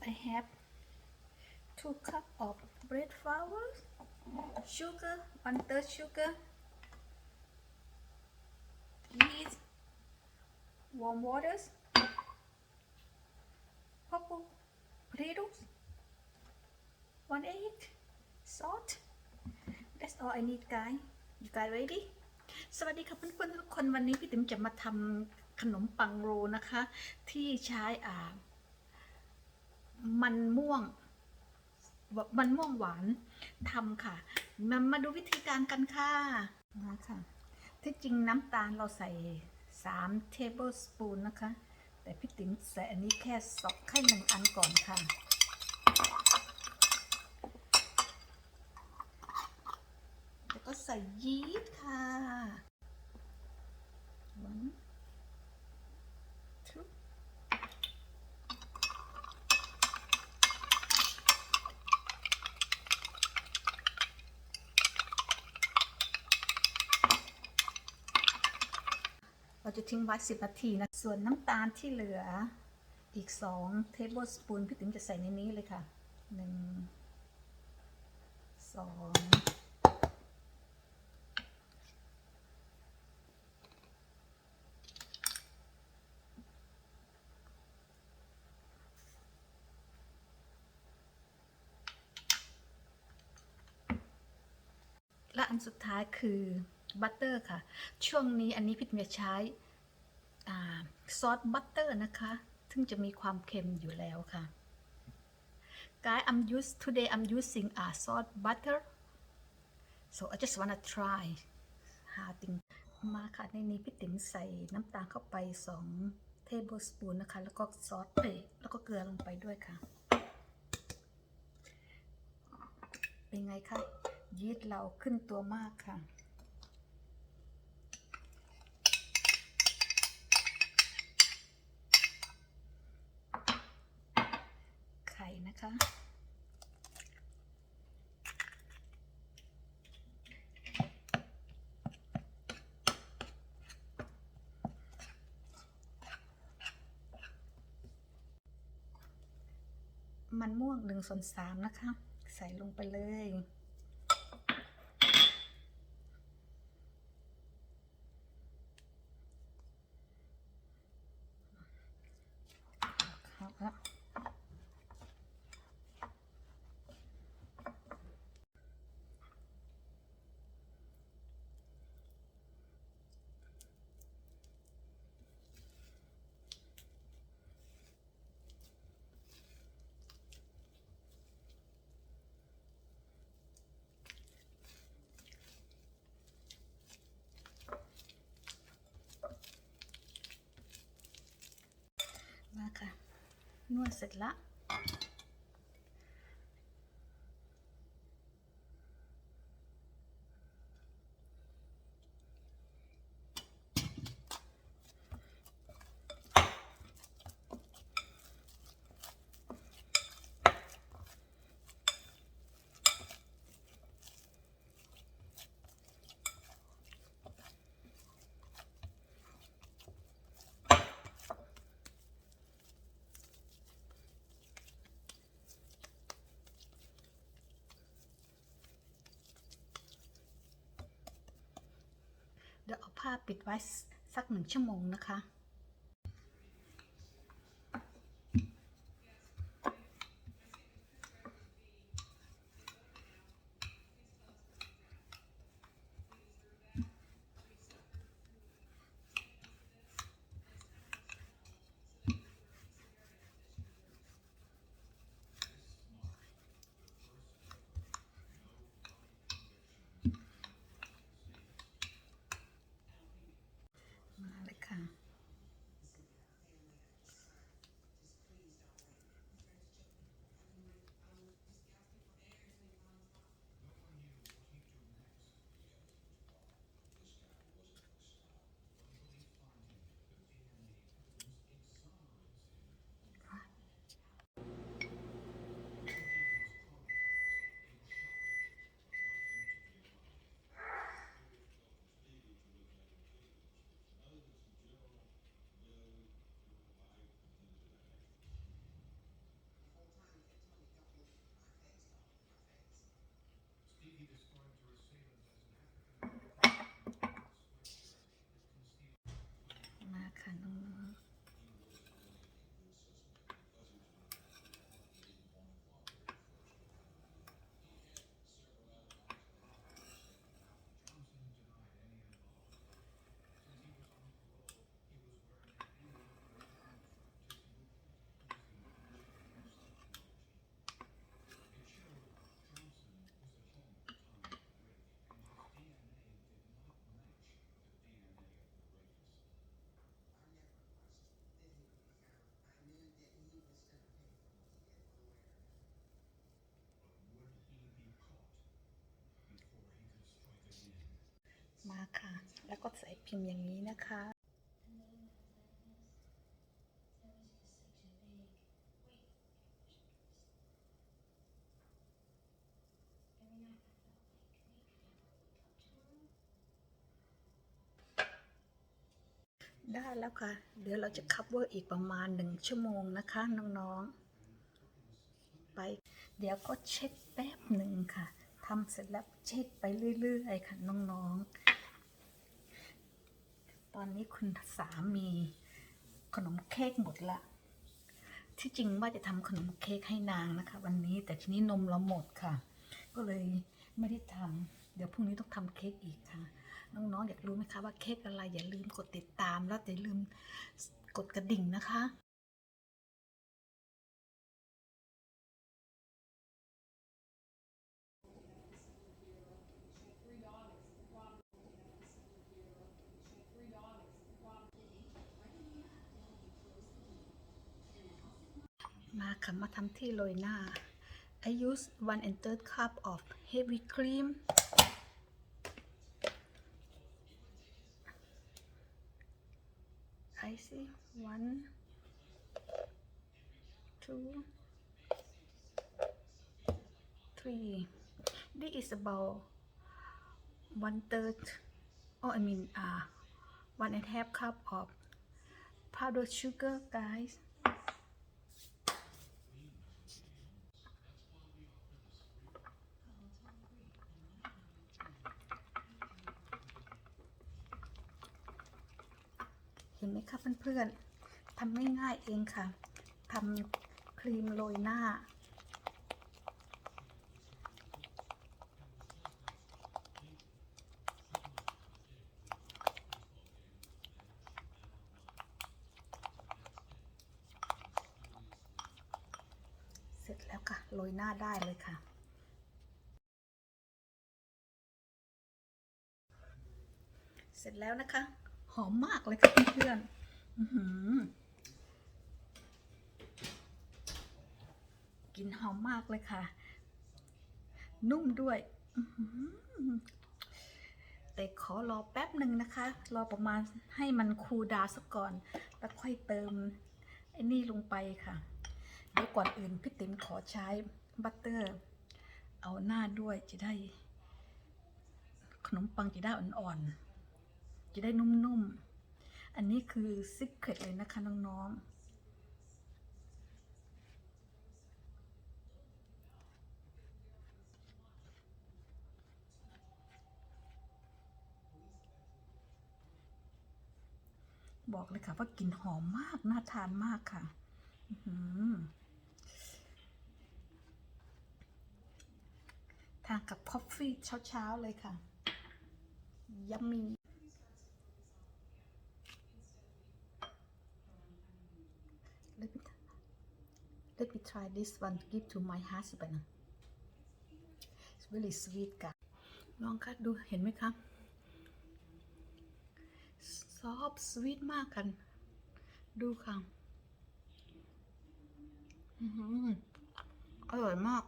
I have 2 cups of bread flour, sugar, 1/3 sugar, yeast, warm waters, purple potatoes, 1 egg, salt. That's all I need, guys. You guys ready? สวัสดีค่ะเพื่อนๆทุกคนวันนี้พี่ติ๋มจะมาทำขนมปังโรลนะคะที่ใช้มันม่วงหวานทำค่ะมาดูวิธีการกันค่ะนะคะที่จริงน้ำตาลเราใส่3 tablespoon นะคะแต่พี่ติ๋มใส่อันนี้แค่1 อันก่อนค่ะแล้วก็ใส่ยีสต์ค่ะ 1 2เราจะทิ้งไว้10 นาทีนะส่วนน้ำตาลที่เหลืออีก2 tablespoon พี่ติ๋มจะใส่ในนี้เลยค่ะ1 2และอันสุดท้ายคือบัตเตอร์ค่ะช่วงนี้อันนี้พี่ติ๋มจะใช้ซอสบัตเตอร์นะคะซึ่งจะมีความเค็มอยู่แล้วค่ะ Guys, today I'm using salt butter so I just wanna try หาติงมาค่ะในนี้พี่ติ๋มใส่น้ำตาลเข้าไป2 tablespoon นะคะแล้วก็ซอสแล้วก็เกลือลงไปด้วยค่ะเป็นไงคะยีสต์เราขึ้นตัวมากค่ะไข่นะคะมันม่วง1/3นะคะใส่ลงไปเลยแล้วมาค่ะนวดเสร็จละเดี๋ยวเอาผ้าปิดไว้สัก1 ชั่วโมงนะคะมาเลยค่ะ แล้วก็ใส่พิมพ์อย่างนี้นะคะ ได้แล้วค่ะ เดี๋ยวเราจะ cover อีกประมาณ1 ชั่วโมงนะคะน้องๆไปเดี๋ยวก็เช็คแป๊บหนึ่งค่ะทำเสร็จแล้วเช็คไปเรื่อยๆค่ะน้องๆตอนนี้คุณสามีขนมเค้กหมดละที่จริงว่าจะทำขนมเค้กให้นางนะคะวันนี้แต่ทีนี้นมเราหมดค่ะก็เลยไม่ได้ทำเดี๋ยวพรุ่งนี้ต้องทำเค้กอีกค่ะน้องๆอยากรู้ไหมคะว่าเค้กอะไรอย่าลืมกดติดตามแล้วอย่าลืมกดกระดิ่งนะคะมาค่ะมาทำที่โรยหน้า I use 1 1/3 cup of heavy cream I see 1 2 3 this is about 1/3 oh I mean 1 1/2 cup of powdered sugar guysเห็นไหมคะเพื่อนๆทำง่ายๆเองค่ะทำครีมโรยหน้าเสร็จแล้วค่ะโรยหน้าได้เลยค่ะเสร็จแล้วนะคะหอมมากเลยค่ะเพื่อนๆกลิ่นหอมมากเลยค่ะนุ่มด้วยแต่ขอรอแป๊บหนึ่งนะคะรอประมาณให้มันคูลดาวน์ซะก่อนแล้วค่อยเติมไอ้นี่ลงไปค่ะเดี๋ยวก่อนอื่นพี่ติ๋มขอใช้บัตเตอร์เอาหน้าด้วยจะได้ขนมปังจะได้อ่อนๆจะได้นุ่มๆอันนี้คือซิกเกรตเลยนะคะน้องๆบอกเลยค่ะว่ากลิ่นหอมมากน่าทานมากค่ะทานกับคอฟฟี่เช้าๆเลยค่ะยัมมี่ Let me try this one to give to my husband it's really sweet ค่ะลองค่ะดูเห็นไหมคะซอฟสวีทมากกันดูค่ะอร่อยมาก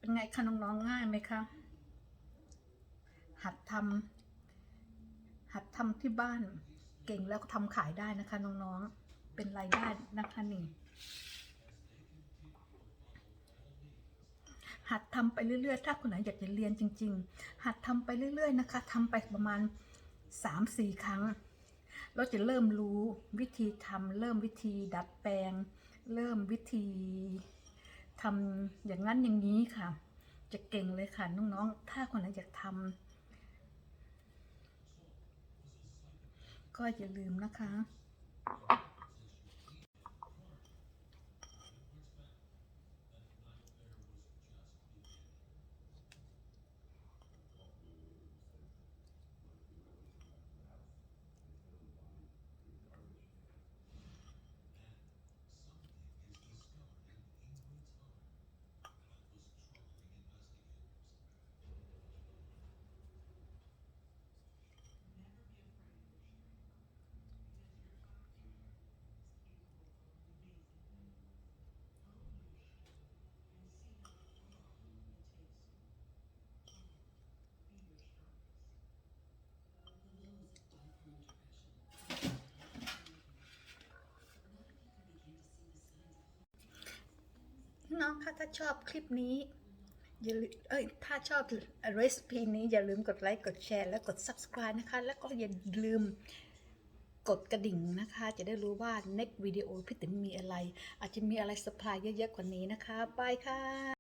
เป็นไงคะน้องๆง่ายไหมคะหัดทำที่บ้านเก่งแล้วก็ทำขายได้นะคะน้องๆเป็นรายได้นะคะนี่หัดทำไปเรื่อยๆถ้าคนไหนอยากจะเรียนจริงๆหัดทำไปเรื่อยๆนะคะทำไปประมาณ3-4 ครั้งเราจะเริ่มรู้วิธีทำเริ่มวิธีดัดแปลงเริ่มวิธีทำอย่างนั้นอย่างนี้ค่ะจะเก่งเลยค่ะน้องๆถ้าคนไหนอยากท ก็อย่าลืมนะคะ น้องคะถ้าชอบคลิปนี้อย่าลืมถ้าชอบเรซิปีนี้อย่าลืมกดไลค์กดแชร์และกด subscribe นะคะแล้วก็อย่าลืมกดกระดิ่งนะคะจะได้รู้ว่า next วิดีโอพี่ติ๋มมีอะไรอาจจะมีอะไรเซอร์ไพรส์เยอะๆกว่านี้นะคะบายค่ะ